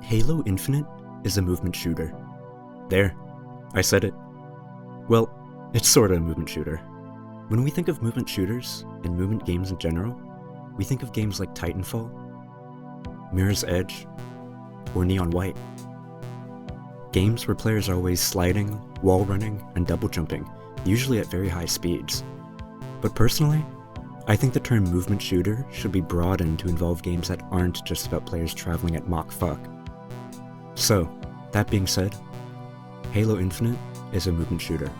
Halo Infinite is a movement shooter. There, I said it. Well, it's sorta a movement shooter. When we think of movement shooters, and movement games in general, we think of games like Titanfall, Mirror's Edge, or Neon White. Games where players are always sliding, wall running, and double jumping, usually at very high speeds. But personally, I think the term movement shooter should be broadened to involve games that aren't just about players traveling at Mach fuck. So, that being said, Halo Infinite is a movement shooter.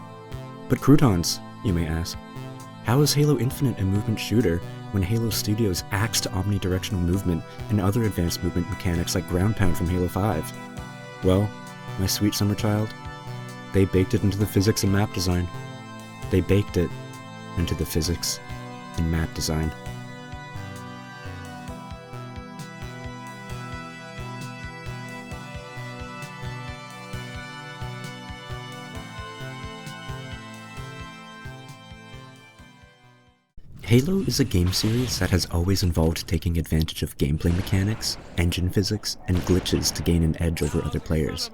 But croutons, you may ask. How is Halo Infinite a movement shooter when Halo Studios axed omnidirectional movement and other advanced movement mechanics like ground pound from Halo 5? Well, my sweet summer child, they baked it into the physics and map design. They baked it into the physics and map design. Halo is a game series that has always involved taking advantage of gameplay mechanics, engine physics, and glitches to gain an edge over other players.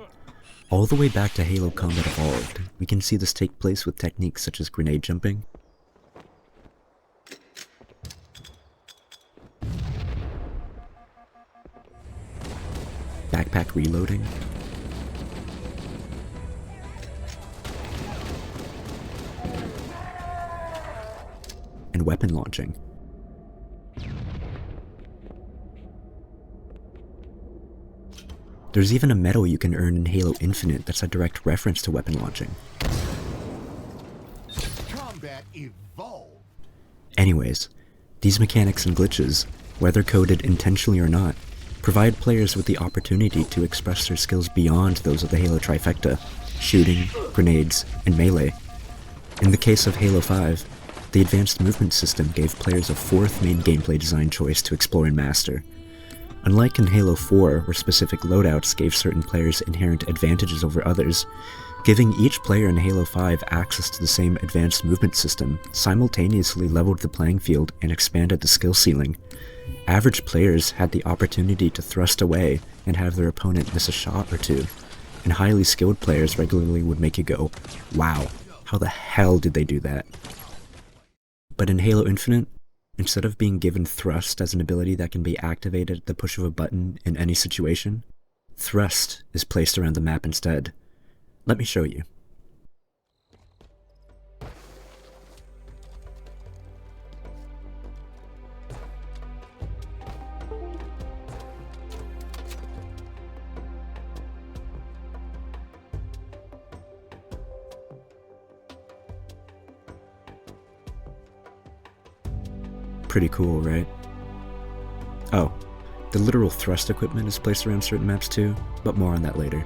All the way back to Halo Combat Evolved, we can see this take place with techniques such as grenade jumping, backpack reloading, and weapon launching. There's even a medal you can earn in Halo Infinite that's a direct reference to weapon launching. Combat evolved. Anyways, these mechanics and glitches, whether coded intentionally or not, provide players with the opportunity to express their skills beyond those of the Halo trifecta: shooting, grenades, and melee. In the case of Halo 5, the advanced movement system gave players a fourth main gameplay design choice to explore and master. Unlike in Halo 4, where specific loadouts gave certain players inherent advantages over others, giving each player in Halo 5 access to the same advanced movement system simultaneously leveled the playing field and expanded the skill ceiling. Average players had the opportunity to thrust away and have their opponent miss a shot or two, and highly skilled players regularly would make you go, wow, how the hell did they do that? But in Halo Infinite, instead of being given thrust as an ability that can be activated at the push of a button in any situation, thrust is placed around the map instead. Let me show you. Pretty cool, right? Oh, the literal thrust equipment is placed around certain maps too, but more on that later.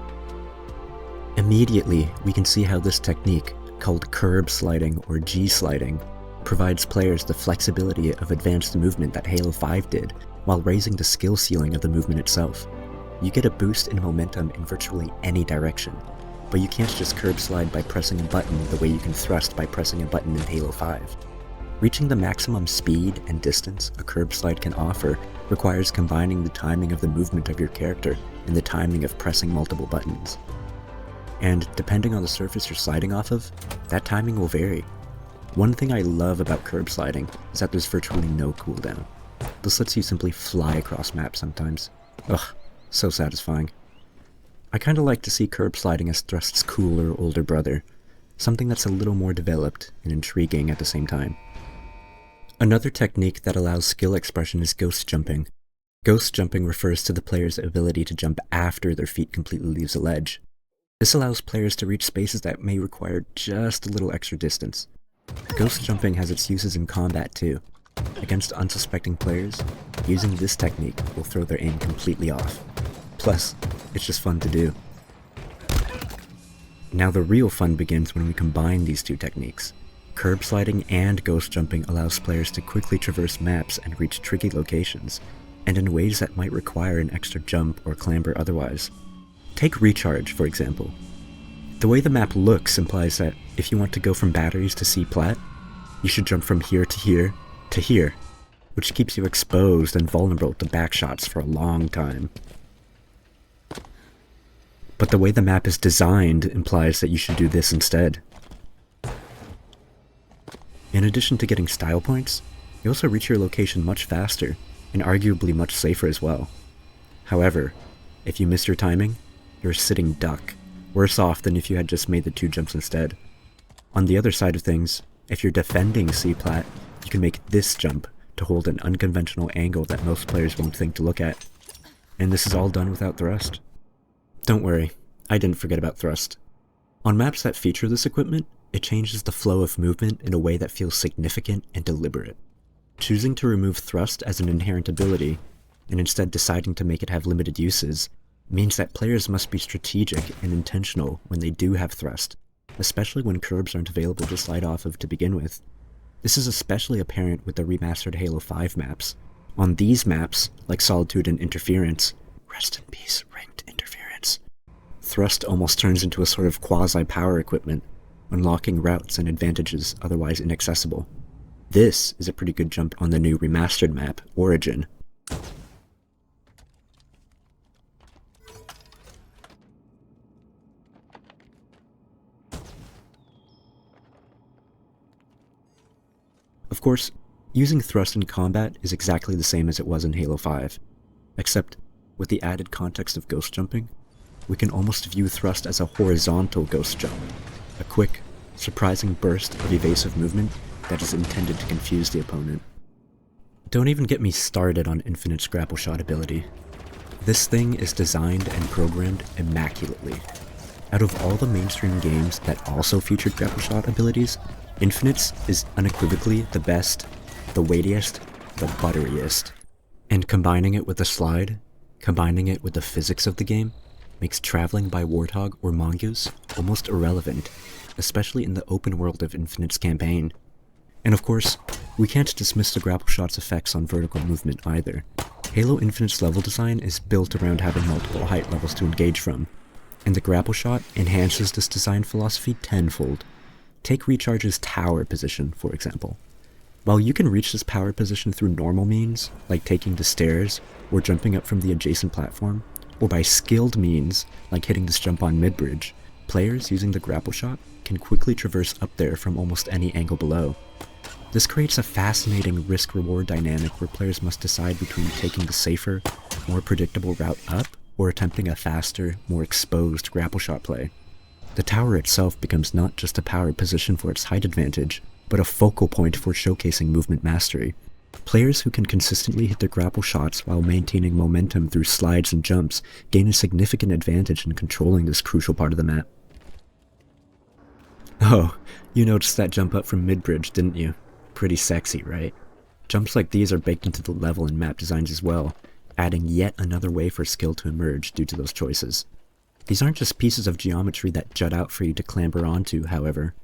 Immediately, we can see how this technique, called curb sliding or G-sliding, provides players the flexibility of advanced movement that Halo 5 did, while raising the skill ceiling of the movement itself. You get a boost in momentum in virtually any direction, but you can't just curb slide by pressing a button the way you can thrust by pressing a button in Halo 5. Reaching the maximum speed and distance a curb slide can offer requires combining the timing of the movement of your character and the timing of pressing multiple buttons. And depending on the surface you're sliding off of, that timing will vary. One thing I love about curb sliding is that there's virtually no cooldown. This lets you simply fly across maps sometimes. Ugh, so satisfying. I kinda like to see curb sliding as Thrust's cooler older brother, something that's a little more developed and intriguing at the same time. Another technique that allows skill expression is ghost jumping. Ghost jumping refers to the player's ability to jump after their feet completely leaves a ledge. This allows players to reach spaces that may require just a little extra distance. Ghost jumping has its uses in combat too. Against unsuspecting players, using this technique will throw their aim completely off. Plus, it's just fun to do. Now the real fun begins when we combine these two techniques. Curb sliding and ghost jumping allows players to quickly traverse maps and reach tricky locations, and in ways that might require an extra jump or clamber otherwise. Take Recharge, for example. The way the map looks implies that if you want to go from batteries to C-plat, you should jump from here to here to here, which keeps you exposed and vulnerable to backshots for a long time. but the way the map is designed implies that you should do this instead. In addition to getting style points, you also reach your location much faster, and arguably much safer as well. However, if you miss your timing, you're a sitting duck, worse off than if you had just made the 2 jumps instead. On the other side of things, if you're defending C-Plat, you can make this jump to hold an unconventional angle that most players won't think to look at. And this is all done without thrust. Don't worry, I didn't forget about thrust. On maps that feature this equipment, it changes the flow of movement in a way that feels significant and deliberate. Choosing to remove thrust as an inherent ability, and instead deciding to make it have limited uses, means that players must be strategic and intentional when they do have thrust, especially when curbs aren't available to slide off of to begin with. This is especially apparent with the remastered Halo 5 maps. On these maps, like Solitude and Interference, rest in peace, ranked Interference, thrust almost turns into a sort of quasi-power equipment, unlocking routes and advantages otherwise inaccessible. This is a pretty good jump on the new remastered map, Origin. Of course, using thrust in combat is exactly the same as it was in Halo 5, except with the added context of ghost jumping, we can almost view thrust as a horizontal ghost jump, a quick, surprising burst of evasive movement that is intended to confuse the opponent. Don't even get me started on Infinite's grapple shot ability. This thing is designed and programmed immaculately. Out of all the mainstream games that also featured grapple shot abilities, Infinite's is unequivocally the best, the weightiest, the butteriest. And combining it with the slide, combining it with the physics of the game, makes traveling by Warthog or Mongoose almost irrelevant, especially in the open world of Infinite's campaign. And of course, we can't dismiss the grapple shot's effects on vertical movement either. Halo Infinite's level design is built around having multiple height levels to engage from, and the grapple shot enhances this design philosophy tenfold. Take Recharge's tower position, for example. While you can reach this power position through normal means, like taking the stairs or jumping up from the adjacent platform, or by skilled means, like hitting this jump on mid-bridge, players using the grapple shot can quickly traverse up there from almost any angle below. This creates a fascinating risk-reward dynamic where players must decide between taking the safer, more predictable route up, or attempting a faster, more exposed grapple shot play. The tower itself becomes not just a power position for its height advantage, but a focal point for showcasing movement mastery. Players who can consistently hit their grapple shots while maintaining momentum through slides and jumps gain a significant advantage in controlling this crucial part of the map. Oh, you noticed that jump up from mid-bridge, didn't you? Pretty sexy, right? Jumps like these are baked into the level and map designs as well, adding yet another way for skill to emerge due to those choices. These aren't just pieces of geometry that jut out for you to clamber onto, however.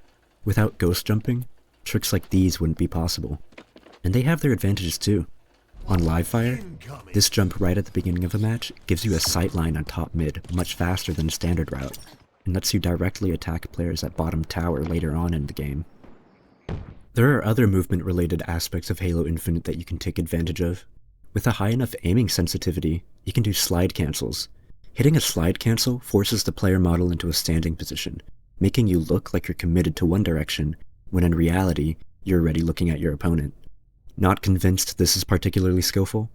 Without ghost jumping, tricks like these wouldn't be possible. And they have their advantages too. On Livefire, this jump right at the beginning of a match gives you a sight line on top mid much faster than a standard route, and lets you directly attack players at bottom tower later on in the game. There are other movement-related aspects of Halo Infinite that you can take advantage of. With a high enough aiming sensitivity, you can do slide cancels. Hitting a slide cancel forces the player model into a standing position, making you look like you're committed to one direction, when in reality, you're already looking at your opponent. Not convinced this is particularly skillful?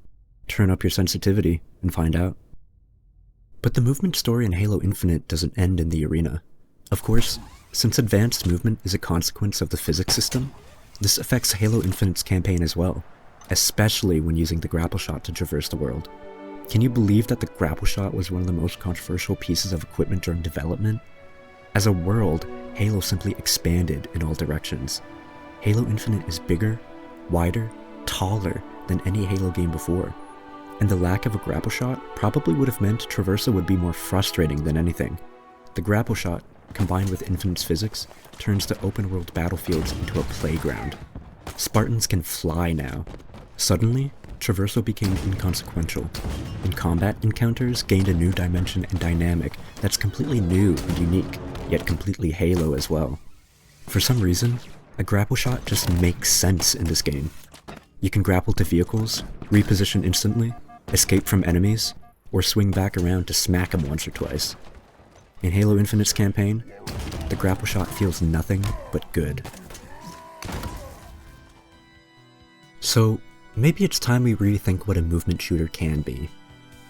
Turn up your sensitivity and find out. But the movement story in Halo Infinite doesn't end in the arena. Of course, since advanced movement is a consequence of the physics system, this affects Halo Infinite's campaign as well, especially when using the grapple shot to traverse the world. Can you believe that the grapple shot was one of the most controversial pieces of equipment during development? As a world, Halo simply expanded in all directions. Halo Infinite is bigger, wider, taller than any Halo game before, and the lack of a grapple shot probably would have meant traversal would be more frustrating than anything. The grapple shot, combined with Infinite's physics, turns the open-world battlefields into a playground. Spartans can fly now. Suddenly, traversal became inconsequential, and combat encounters gained a new dimension and dynamic that's completely new and unique, yet completely Halo as well. For some reason, a grapple shot just makes sense in this game. You can grapple to vehicles, reposition instantly, escape from enemies, or swing back around to smack them once or twice. In Halo Infinite's campaign, the grapple shot feels nothing but good. So, maybe it's time we rethink what a movement shooter can be.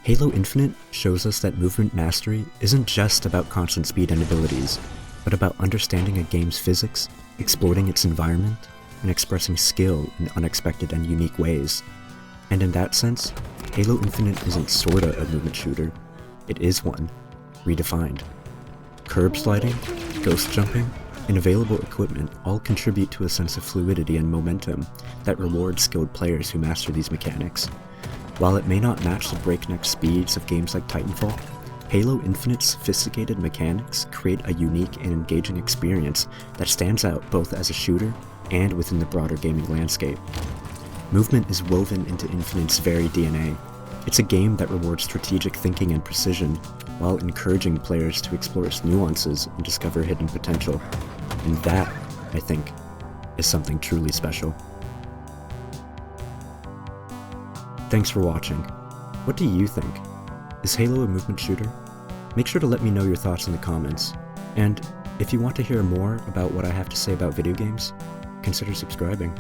Halo Infinite shows us that movement mastery isn't just about constant speed and abilities, but about understanding a game's physics, exploiting its environment, and expressing skill in unexpected and unique ways. And in that sense, Halo Infinite isn't sorta a movement shooter, it is one, redefined. Curb sliding, ghost jumping, and available equipment all contribute to a sense of fluidity and momentum that rewards skilled players who master these mechanics. While it may not match the breakneck speeds of games like Titanfall, Halo Infinite's sophisticated mechanics create a unique and engaging experience that stands out both as a shooter and within the broader gaming landscape. Movement is woven into Infinite's very DNA. It's a game that rewards strategic thinking and precision, while encouraging players to explore its nuances and discover hidden potential. And that, I think, is something truly special. Thanks for watching. What do you think? Is Halo a movement shooter? Make sure to let me know your thoughts in the comments. And if you want to hear more about what I have to say about video games, consider subscribing.